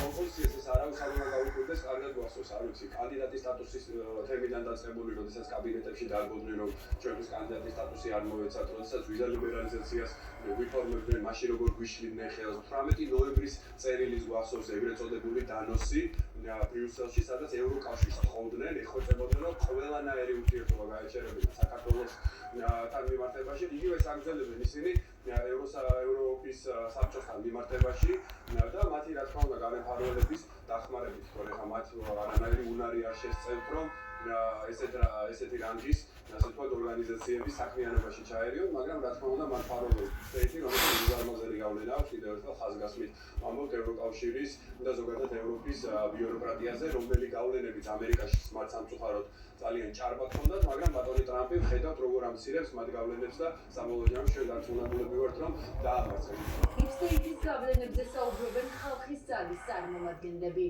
ოპოზიციას ეს არავის არ უნდა გაუქმდეს, კარგად გვახსოვს, არ ვიცი, კანდიდატის სტატუსის თემიდან დაწყებული, როდესაც კაბინეტებში დარგოდნენ, რომ ჩვენთვის კანდიდატის სტატუსი არ მოეცათ, როდესაც ვიზა ლიბერალიზაციას ვიფორმებდნენ, მაშინ როგორ გვიშლიდნენ ხელს. 18 ნოემბრის წერილის გვახსოვს ეგრეთ წოდებული დანოსი ბრიუსელში, სადაც ევროკავშირს თხოვდნენ, ეხვეწებოდნენ, რომ ყველანაირი ურთიერთობა გაეჩერებინა საქართველოს თან მიმართებაში. იგივე აგრძელებენ ისინი ევროპის საბჭოსთან მიმართებაში და მათი რა თქმა უნდა განეფარველების დახმარებით თქო, ხა მათ არანაირი უნარი არ შესწევთ, რომ ესეთი რანგის ასე ვთქვათ ორგანიზაციების საქმიანობაში ჩაერიონ, მაგრამ რა თქმა უნდა მათ ფარველობს ესეთი, რომელიც უზარმაზარი გავლენა აქვს კიდევ ერთხელ ხაზგასმით ვამბობთ ევროკავშირის და ზოგადად ევროპის ბიუროკრატიაზე, რომელი გავლენებიც ამერიკაში smart სამწუხაროდ ძალიან ჭარბად ჰქონდათ, მაგრამ ბატონი ტრამპი ხედავთ როგორ ამცირებს მათ გავლენებს და საბოლოო ჯამში ჩვენ დარწმუნებულები ვართ, რომ დაამარცხებს. Ipswich გავლენებზე საუბრობენ ხალხის ძალის წარმომადგენლები.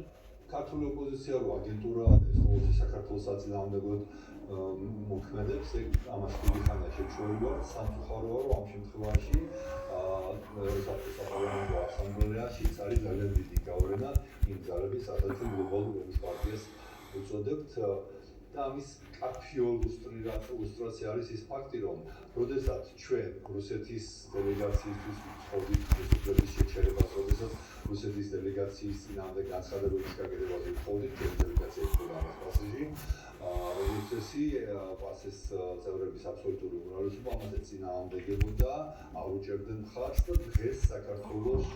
ქართული ოპოზიცია რო აგენტურაა და ეს ყოველთვის საქართველოს საწინააღმდეგოდ მოქმედებს, ამას დიდი ხანია შეჩვეულება, სამწუხაროა, რომ ამ შემთხვევაში საპარლამენტო ასამბლეაში არის ძალიან დიდი გავლენა იმ ძალების, სადაც გლობალურობის პარტიას უწოდებთ და ამის კაფეოლ ილუსტრაცია არის ის ფაქტი, რომ როდესაც ჩვენ რუსეთის დელეგაციისთვის ვთხოვდით რუსეთის შეჩერებას, როდესაც რუსეთის დელეგაციის წინააღმდეგ განცხადებების გაგებაზე ვთხოვდით, დელეგაცია იყო ამას პასაჟი, რუსეთი პასეს წევრების აბსოლუტური უმრავლესობა ამაზე წინააღმდეგებოდა, არ უჭერდნენ მხარს და დღეს საქართველოს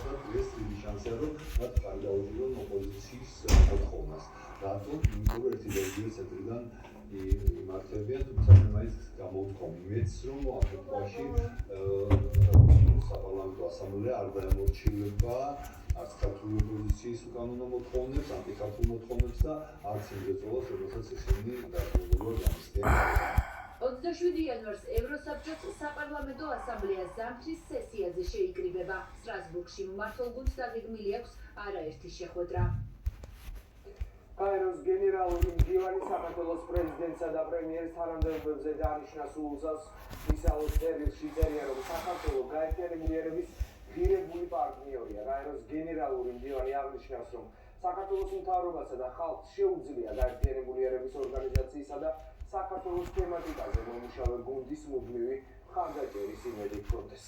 და დღეს დიდი შანსია, რომ მათ ხარ დაუჭირონ ოპოზიციის მოთხოვნას. რატომ? იმიტომ რომ ერთი და იგივე ცენტრიდან იმართებიან, თუმცა მე მაინც გამოვთქვამი მეც, რომ ამ შემთხვევაში საპარლამენტო ასამბლეა არ დაემორჩილება არც ქართული ოპოზიციის უკანონო მოთხოვნებს, ანტიქართულ მოთხოვნებს და არც იმ ზეწოლას, რომელსაც ისინი დადებულობენ ამის თემაზე. 27 იანვარს ევროსაბჭოს საპარლამენტო ასამბლეა ზამთრის სესიაზე შეიკრიბება. სტრასბურგში მმართველგუნდს დაგეგმილი აქვს არაერთი შეხვედრა. კაიროს გენერალური მდივანი საქართველოს პრეზიდენტსა და პრემიერს თანამდებობებზე დანიშნა სულსას მისაუბრ წერილში წერია, რომ საქართველო გაერთიანებული ერების ღირებული პარტნიორია. კაიროს გენერალური მდივანი აღნიშნავს, რომ საქართველოს მთავრობასა და ხალხს შეუძლია გაერთიანებული ერების ორგანიზაციისა და საქართველოს თემატიკაზე მომუშავე გუნდის მუდმივი მხარდაჭერის იმედი ჰქონდეს.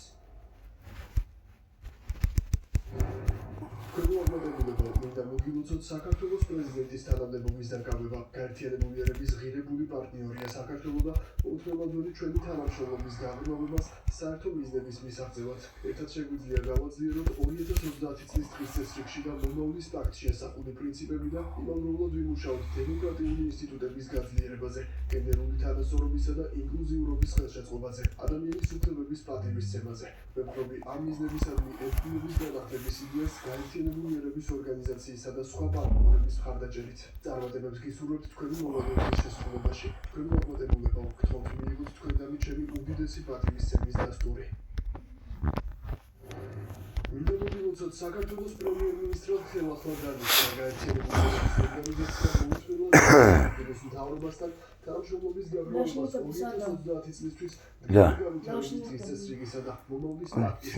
და მოგილოცოთ საქართველოს პრეზიდენტის თანამდებობის დაკავება. გაერთიანებული ერების ღირებული პარტნიორია საქართველო და უთმობდული ჩვენი თანამშრომლობის გაღრმავებას საერთო მიზნების მისაღწევად. ერთად შეგვიძლია გავაძლიეროთ 2030 წლის დღის წესრიგში და მომავლის პაქტში ასახული პრინციპები და იმავდროულად ვიმუშაოთ დემოკრატიული ინსტიტუტების გაძლიერებაზე, გენდერული თანასწორობისა და ინკლუზიურობის ხელშეწყობაზე, ადამიანის უფლებების პატივისცემაზე. ვეპყრობი ამ მიზნებისადმი ერთგულების განახლების იდეას გაერთიანებული ერების ორგანიზაციისა და სხვა პარტნიორების მხარდაჭერით. წარმატებებს გისურვებთ თქვენი მოვალეობის შესრულებაში. თქვენი მოწოდებულება ვგთხოვთ მიიღოთ თქვენდამი ჩემი უდიდესი პატივისცემის დასტური. მინდა მოგილოცოთ საქართველოს პრემიერ-მინისტრად ხელახლა დანიშნა გაერთიანებული ერების ორგანიზაცია მოუწოდებს მთავრობასთან თანამშრომლობის გაღრმავებას 2030 წლისთვის დღის წესრიგისა და მომავლის პაქტის